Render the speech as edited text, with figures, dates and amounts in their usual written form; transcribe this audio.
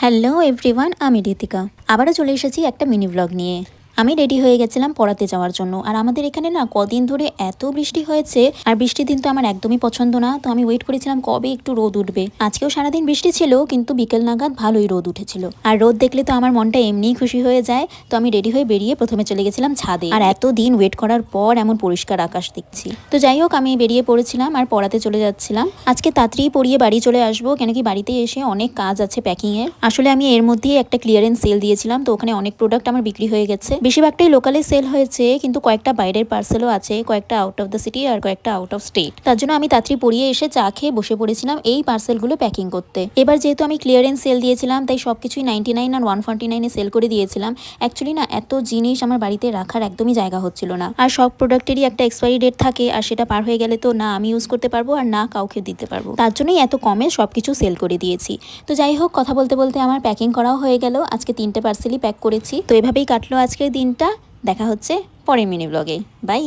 Hello everyone, আমি ঋতিকা। আবারও চলে এসেছি একটা মিনি ব্লগ নিয়ে। আমি রেডি হয়ে গেছিলাম পড়াতে যাওয়ার জন্য। আর আমাদের এখানে না কদিন ধরে এত বৃষ্টি হয়েছে, আর বৃষ্টির দিন তো আমার একদমই পছন্দ না। তো আমি ওয়েট করেছিলাম কবে একটু রোদ উঠবে। আজকেও সারাদিন বৃষ্টি ছিল, কিন্তু বিকেল নাগাদ ভালোই রোদ উঠেছিল। আর রোদ দেখলে তো আমার মনটা এমনিই খুশি হয়ে যায়। তো আমি রেডি হয়ে বেরিয়ে প্রথমে চলে গেছিলাম ছাদে। আর এত দিন ওয়েট করার পর এমন পরিষ্কার আকাশ দেখছি। তো যাই হোক, আমি বেরিয়ে পড়েছিলাম আর পড়াতে চলে যাচ্ছিলাম। আজকে তাড়াতাড়ি পড়িয়ে বাড়ি চলে আসবো, কেন কি বাড়িতে এসে অনেক কাজ আছে প্যাকিং এর। আসলে আমি এর মধ্যেই একটা ক্লিয়ারেন্স সেল দিয়েছিলাম, তো ওখানে অনেক প্রোডাক্ট আমার বিক্রি হয়ে গেছে। বেশিরভাগটাই লোকালে সেল হয়েছে, কিন্তু কয়েকটা বাইরের পার্সেলও আছে, কয়েকটা আউট অফ দ্য সিটি আর কয়েকটা আউট অফ স্টেট। তার জন্য আমি তাড়াতাড়ি পড়িয়ে এসে চা খেয়ে বসে পড়েছিলাম এই পার্সেলগুলো প্যাকিং করতে। এবার যেহেতু আমি ক্লিয়ারেন্স সেল দিয়েছিলাম, তাই সবকিছুই 99 আর 149-এ সেল করে দিয়েছিলাম। অ্যাকচুয়ালি না এত জিনিস আমার বাড়িতে রাখার একদমই জায়গা হচ্ছিল না। আর সব প্রোডাক্টেরই একটা এক্সপায়ারি ডেট থাকে, আর সেটা পার হয়ে গেলে তো না আমি ইউজ করতে পারবো আর না কাউকে দিতে পারবো। তার জন্যই এত কমে সবকিছু সেল করে দিয়েছি। তো যাই হোক, কথা বলতে বলতে আমার প্যাকিং করাও হয়ে গেল। আজকে 3টে পার্সেলই প্যাক করেছি। তো এভাবেই কাটলো আজকের দিনটা। দেখা হচ্ছে পরের মিনি ব্লগে। বাই।